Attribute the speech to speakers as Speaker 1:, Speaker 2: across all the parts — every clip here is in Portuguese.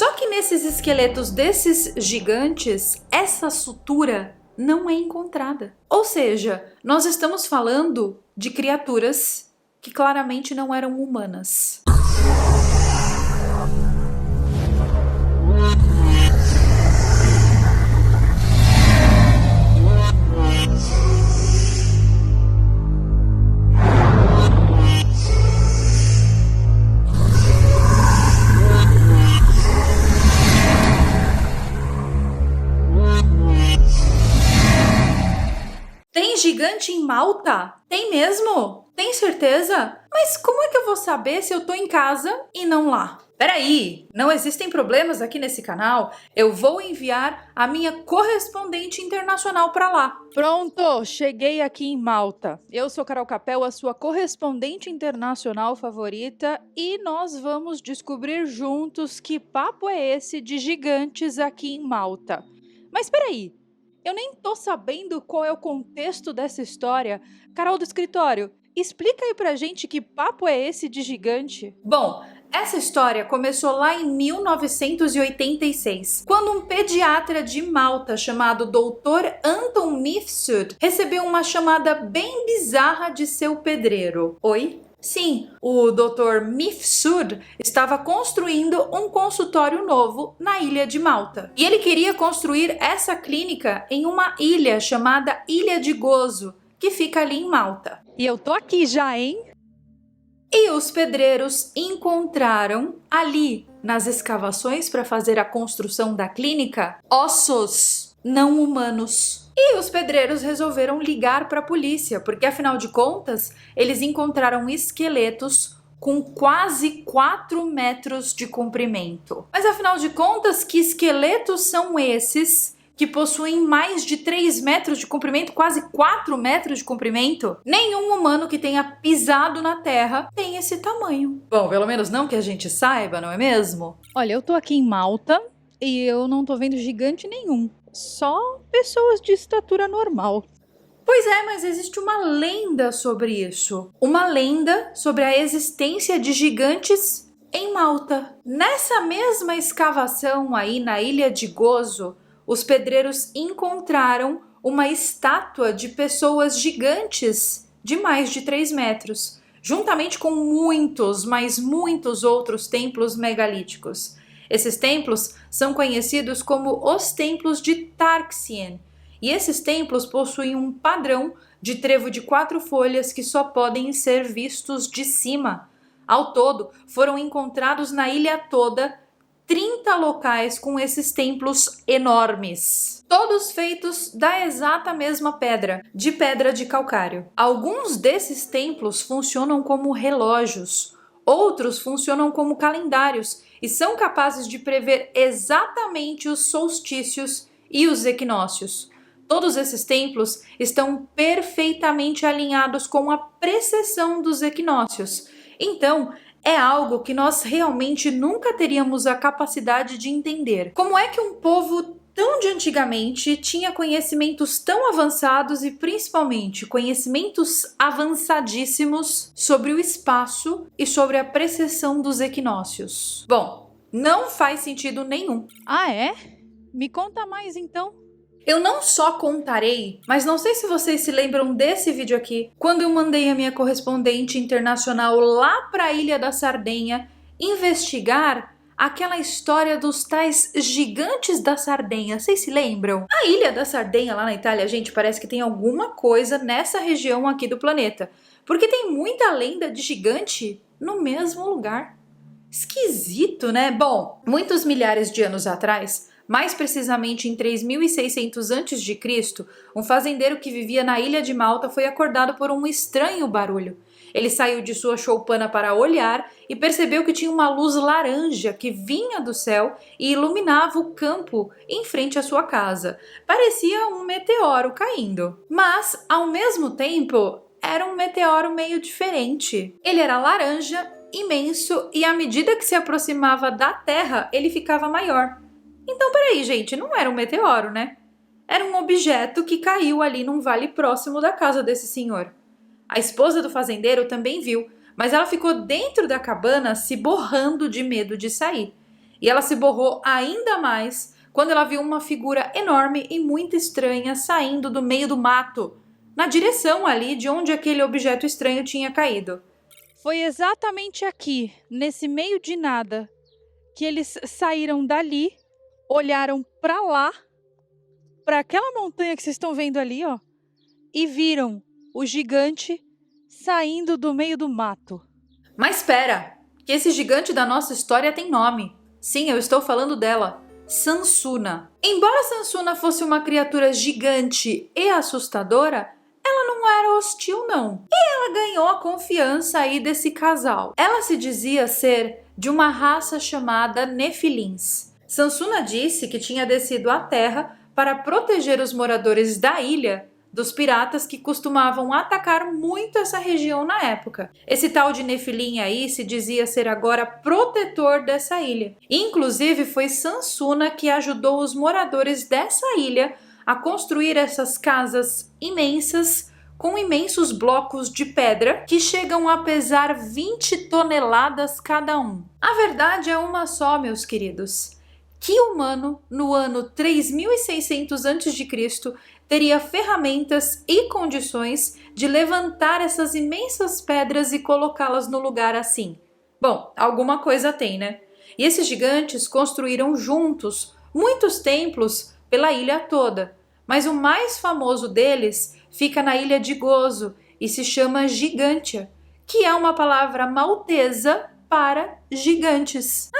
Speaker 1: Só que nesses esqueletos desses gigantes, essa sutura não é encontrada. Ou seja, nós estamos falando de criaturas que claramente não eram humanas. Tem gigante em Malta? Tem mesmo? Tem certeza? Mas como é que eu vou saber se eu tô em casa e não lá? Peraí, não existem problemas aqui nesse canal? Eu vou enviar a minha correspondente internacional para lá.
Speaker 2: Pronto, cheguei aqui em Malta. Eu sou Carol Capel, a sua correspondente internacional favorita, e nós vamos descobrir juntos que papo é esse de gigantes aqui em Malta. Mas peraí, eu nem tô sabendo qual é o contexto dessa história. Carol do escritório, explica aí pra gente que papo é esse de gigante.
Speaker 1: Bom, essa história começou lá em 1986, quando um pediatra de Malta chamado Dr. Anton Mifsud recebeu uma chamada bem bizarra de seu pedreiro. Oi? Sim, o Dr. Mifsud estava construindo um consultório novo na ilha de Malta. E ele queria construir essa clínica em uma ilha chamada Ilha de Gozo, que fica ali em Malta.
Speaker 2: E eu tô aqui já, hein?
Speaker 1: E os pedreiros encontraram ali, nas escavações para fazer a construção da clínica, ossos não humanos. E os pedreiros resolveram ligar para a polícia, porque afinal de contas, eles encontraram esqueletos com quase 4 metros de comprimento. Mas afinal de contas, que esqueletos são esses que possuem mais de 3 metros de comprimento, quase 4 metros de comprimento? Nenhum humano que tenha pisado na Terra tem esse tamanho. Bom, pelo menos não que a gente saiba, não é mesmo?
Speaker 2: Olha, eu tô aqui em Malta e eu não tô vendo gigante nenhum. Só pessoas de estatura normal.
Speaker 1: Pois é, mas existe uma lenda sobre isso. Uma lenda sobre a existência de gigantes em Malta. Nessa mesma escavação aí na Ilha de Gozo, os pedreiros encontraram uma estátua de pessoas gigantes de mais de 3 metros, juntamente com muitos, mas muitos outros templos megalíticos. Esses templos são conhecidos como os templos de Tarxien, e esses templos possuem um padrão de trevo de 4 folhas que só podem ser vistos de cima. Ao todo, foram encontrados na ilha toda 30 locais com esses templos enormes, todos feitos da exata mesma pedra, de pedra de calcário. Alguns desses templos funcionam como relógios, outros funcionam como calendários e são capazes de prever exatamente os solstícios e os equinócios. Todos esses templos estão perfeitamente alinhados com a precessão dos equinócios. Então, é algo que nós realmente nunca teríamos a capacidade de entender. Como é que um povo tão de antigamente tinha conhecimentos tão avançados e principalmente conhecimentos avançadíssimos sobre o espaço e sobre a precessão dos equinócios? Bom, não faz sentido nenhum.
Speaker 2: Ah, é? Me conta mais então.
Speaker 1: Eu não só contarei, mas não sei se vocês se lembram desse vídeo aqui, quando eu mandei a minha correspondente internacional lá para a Ilha da Sardenha investigar aquela história dos tais gigantes da Sardenha. Vocês se lembram? A Ilha da Sardenha lá na Itália, gente, parece que tem alguma coisa nessa região aqui do planeta, porque tem muita lenda de gigante no mesmo lugar. Esquisito, né? Bom, muitos milhares de anos atrás, mais precisamente em 3600 a.C., um fazendeiro que vivia na ilha de Malta foi acordado por um estranho barulho. Ele saiu de sua choupana para olhar e percebeu que tinha uma luz laranja que vinha do céu e iluminava o campo em frente à sua casa. Parecia um meteoro caindo, mas, ao mesmo tempo, era um meteoro meio diferente. Ele era laranja, imenso, e à medida que se aproximava da Terra, ele ficava maior. Então, peraí, gente, não era um meteoro, né? Era um objeto que caiu ali num vale próximo da casa desse senhor. A esposa do fazendeiro também viu, mas ela ficou dentro da cabana se borrando de medo de sair. E ela se borrou ainda mais quando ela viu uma figura enorme e muito estranha saindo do meio do mato, na direção ali de onde aquele objeto estranho tinha caído.
Speaker 2: Foi exatamente aqui, nesse meio de nada, que eles saíram dali, olharam para lá, para aquela montanha que vocês estão vendo ali, ó, e viram o gigante saindo do meio do mato.
Speaker 1: Mas espera, que esse gigante da nossa história tem nome. Sim, eu estou falando dela, Sansuna. Embora Sansuna fosse uma criatura gigante e assustadora, ela não era hostil não. E ela ganhou a confiança aí desse casal. Ela se dizia ser de uma raça chamada Nefilins. Sansuna disse que tinha descido à terra para proteger os moradores da ilha dos piratas que costumavam atacar muito essa região na época. Esse tal de Nefilim aí se dizia ser agora protetor dessa ilha. Inclusive foi Sansuna que ajudou os moradores dessa ilha a construir essas casas imensas com imensos blocos de pedra que chegam a pesar 20 toneladas cada um. A verdade é uma só, meus queridos. Que humano, no ano 3600 a.C., teria ferramentas e condições de levantar essas imensas pedras e colocá-las no lugar assim? Bom, alguma coisa tem, né? E esses gigantes construíram juntos muitos templos pela ilha toda, mas o mais famoso deles fica na ilha de Gozo e se chama Gigantia, que é uma palavra maltesa para gigantes.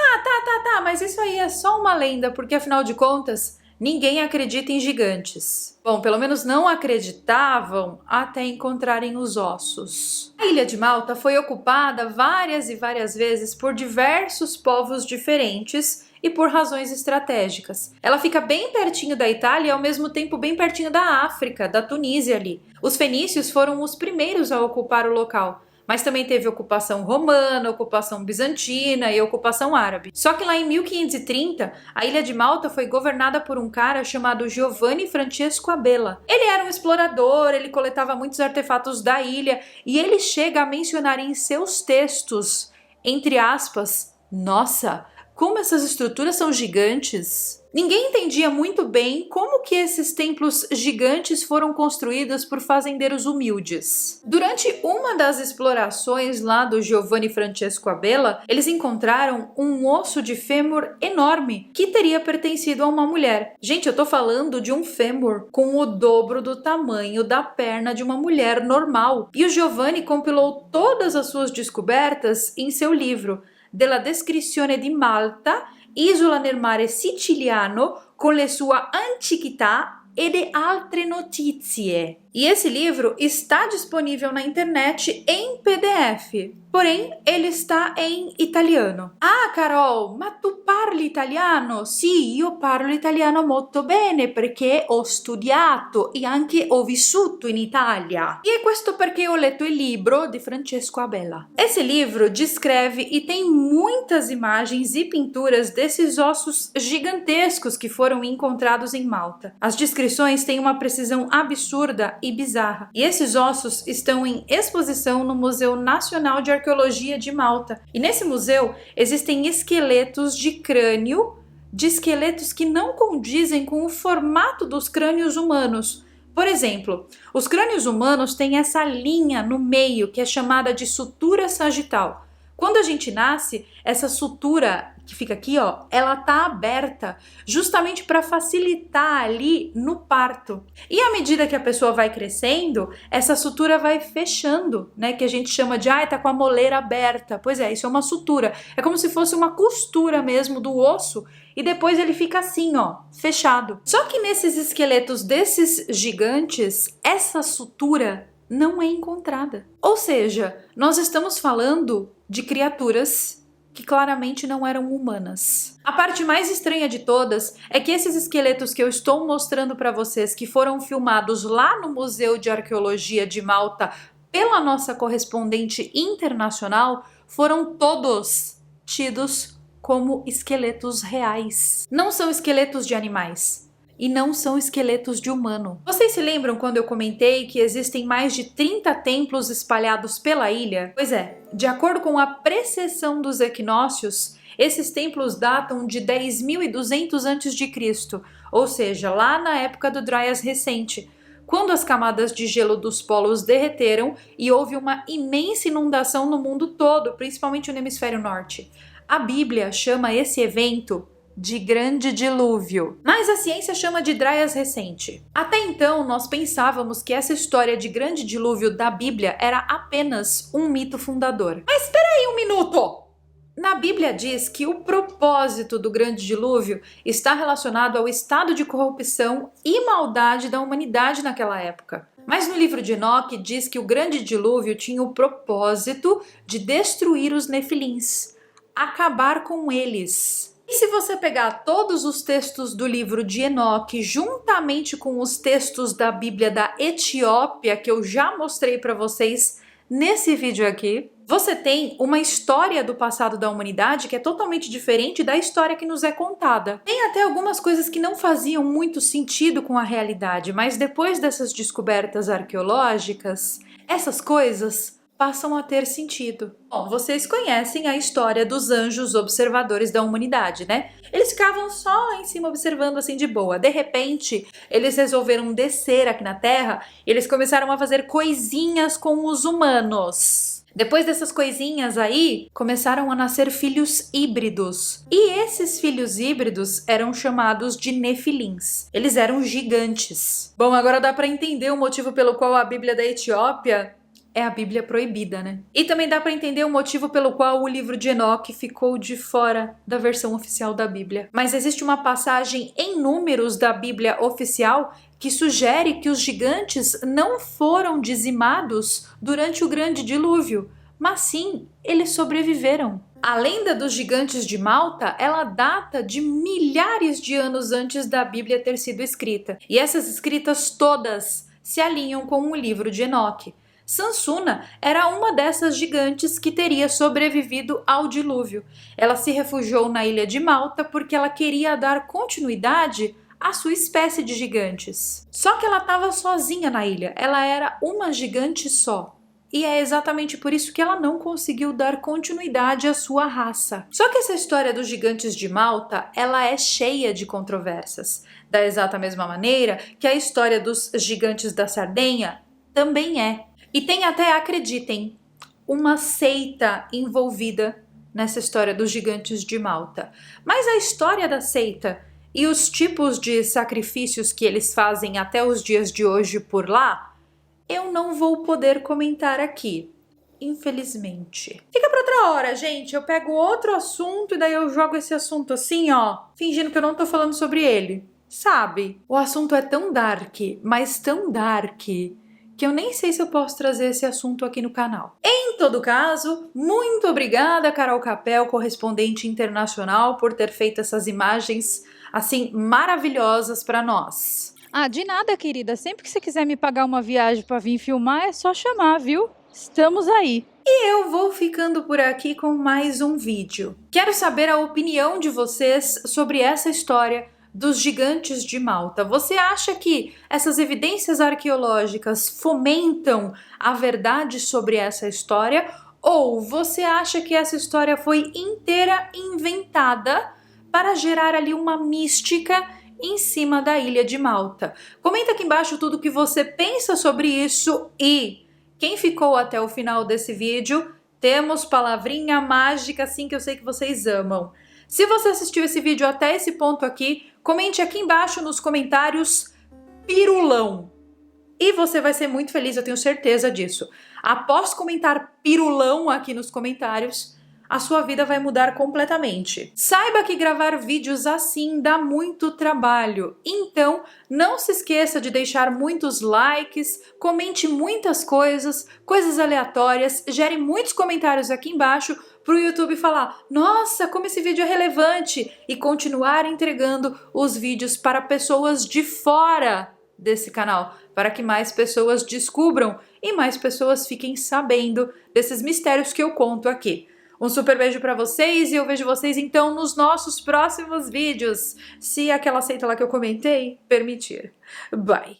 Speaker 1: Tá, mas isso aí é só uma lenda, porque afinal de contas, ninguém acredita em gigantes. Bom, pelo menos não acreditavam até encontrarem os ossos. A ilha de Malta foi ocupada várias e várias vezes por diversos povos diferentes e por razões estratégicas. Ela fica bem pertinho da Itália e ao mesmo tempo bem pertinho da África, da Tunísia ali. Os fenícios foram os primeiros a ocupar o local, mas também teve ocupação romana, ocupação bizantina e ocupação árabe. Só que lá em 1530, a ilha de Malta foi governada por um cara chamado Giovanni Francesco Abela. Ele era um explorador, ele coletava muitos artefatos da ilha e ele chega a mencionar em seus textos, entre aspas, nossa, como essas estruturas são gigantes. Ninguém entendia muito bem como que esses templos gigantes foram construídos por fazendeiros humildes. Durante uma das explorações lá do Giovanni Francesco Abela, eles encontraram um osso de fêmur enorme que teria pertencido a uma mulher. Gente, eu tô falando de um fêmur com o dobro do tamanho da perna de uma mulher normal. E o Giovanni compilou todas as suas descobertas em seu livro Della Descrizione di Malta, Isola nel mare siciliano, con le sue antichità e de altre notizie. E esse livro está disponível na internet em PDF, porém ele está em italiano. Ah, Carol, ma tu parli italiano? Sì, io parlo italiano molto bene perché ho studiato e anche ho vissuto in Italia. E questo perché ho letto il libro di Francesco Abela. Esse livro descreve e tem muitas imagens e pinturas desses ossos gigantescos que foram encontrados em Malta. As descrições têm uma precisão absurda e bizarra. E esses ossos estão em exposição no Museu Nacional de Arqueologia de Malta. E nesse museu existem esqueletos de crânio, de esqueletos que não condizem com o formato dos crânios humanos. Por exemplo, os crânios humanos têm essa linha no meio que é chamada de sutura sagital. Quando a gente nasce, essa sutura que fica aqui, ó, ela tá aberta justamente para facilitar ali no parto. E à medida que a pessoa vai crescendo, essa sutura vai fechando, né? Que a gente chama de, tá com a moleira aberta. Pois é, isso é uma sutura. É como se fosse uma costura mesmo do osso e depois ele fica assim, ó, fechado. Só que nesses esqueletos desses gigantes, essa sutura não é encontrada. Ou seja, nós estamos falando de criaturas que claramente não eram humanas. A parte mais estranha de todas é que esses esqueletos que eu estou mostrando para vocês, que foram filmados lá no Museu de Arqueologia de Malta pela nossa correspondente internacional, foram todos tidos como esqueletos reais. Não são esqueletos de animais. E não são esqueletos de humano. Vocês se lembram quando eu comentei que existem mais de 30 templos espalhados pela ilha? Pois é, de acordo com a precessão dos equinócios, Esses templos datam de 10.200 a.C., ou seja, lá na época do Dryas recente, quando as camadas de gelo dos polos derreteram e houve uma imensa inundação no mundo todo, principalmente no hemisfério norte. A Bíblia chama esse evento de Grande Dilúvio, mas a ciência chama de Dryas recente. Até então, nós pensávamos que essa história de Grande Dilúvio da Bíblia era apenas um mito fundador. Mas espera aí um minuto! Na Bíblia diz que o propósito do Grande Dilúvio está relacionado ao estado de corrupção e maldade da humanidade naquela época. Mas no livro de Enoque diz que o Grande Dilúvio tinha o propósito de destruir os nefilins, acabar com eles. E se você pegar todos os textos do livro de Enoque juntamente com os textos da Bíblia da Etiópia, que eu já mostrei para vocês nesse vídeo aqui, você tem uma história do passado da humanidade que é totalmente diferente da história que nos é contada. Tem até algumas coisas que não faziam muito sentido com a realidade, mas depois dessas descobertas arqueológicas, essas coisas passam a ter sentido. Bom, vocês conhecem a história dos anjos observadores da humanidade, né? Eles ficavam só lá em cima observando assim de boa. De repente, eles resolveram descer aqui na Terra e eles começaram a fazer coisinhas com os humanos. Depois dessas coisinhas aí, começaram a nascer filhos híbridos. E esses filhos híbridos eram chamados de nefilins. Eles eram gigantes. Bom, agora dá para entender o motivo pelo qual a Bíblia da Etiópia é a Bíblia proibida, né? E também dá para entender o motivo pelo qual o livro de Enoque ficou de fora da versão oficial da Bíblia. Mas existe uma passagem em Números da Bíblia oficial que sugere que os gigantes não foram dizimados durante o Grande Dilúvio, mas sim, eles sobreviveram. A lenda dos gigantes de Malta, ela data de milhares de anos antes da Bíblia ter sido escrita. E essas escritas todas se alinham com o livro de Enoque. Sansuna era uma dessas gigantes que teria sobrevivido ao dilúvio. Ela se refugiou na ilha de Malta porque ela queria dar continuidade à sua espécie de gigantes. Só que ela estava sozinha na ilha, ela era uma gigante só. E é exatamente por isso que ela não conseguiu dar continuidade à sua raça. Só que essa história dos gigantes de Malta, ela é cheia de controvérsias. Da exata mesma maneira que a história dos gigantes da Sardenha também é. E tem até, acreditem, uma seita envolvida nessa história dos gigantes de Malta. Mas a história da seita e os tipos de sacrifícios que eles fazem até os dias de hoje por lá, eu não vou poder comentar aqui, infelizmente. Fica pra outra hora, gente. Eu pego outro assunto e daí eu jogo esse assunto assim, ó, fingindo que eu não tô falando sobre ele. Sabe? O assunto é tão dark, mas tão dark, que eu nem sei se eu posso trazer esse assunto aqui no canal. Em todo caso, muito obrigada, Carol Capel, correspondente internacional, por ter feito essas imagens, assim, maravilhosas para nós.
Speaker 2: Ah, de nada, querida. Sempre que você quiser me pagar uma viagem para vir filmar, é só chamar, viu? Estamos aí.
Speaker 1: E eu vou ficando por aqui com mais um vídeo. Quero saber a opinião de vocês sobre essa história dos gigantes de Malta. Você acha que essas evidências arqueológicas fomentam a verdade sobre essa história? Ou você acha que essa história foi inteira inventada para gerar ali uma mística em cima da ilha de Malta? Comenta aqui embaixo tudo o que você pensa sobre isso e quem ficou até o final desse vídeo, temos palavrinha mágica assim que eu sei que vocês amam. Se você assistiu esse vídeo até esse ponto aqui, comente aqui embaixo nos comentários pirulão. E você vai ser muito feliz, eu tenho certeza disso. Após comentar pirulão aqui nos comentários, a sua vida vai mudar completamente. Saiba que gravar vídeos assim dá muito trabalho, então não se esqueça de deixar muitos likes, comente muitas coisas aleatórias, gere muitos comentários aqui embaixo para o YouTube falar, nossa, como esse vídeo é relevante, e continuar entregando os vídeos para pessoas de fora desse canal, para que mais pessoas descubram e mais pessoas fiquem sabendo desses mistérios que eu conto aqui. Um super beijo pra vocês e eu vejo vocês então nos nossos próximos vídeos, se aquela seita lá que eu comentei permitir. Bye!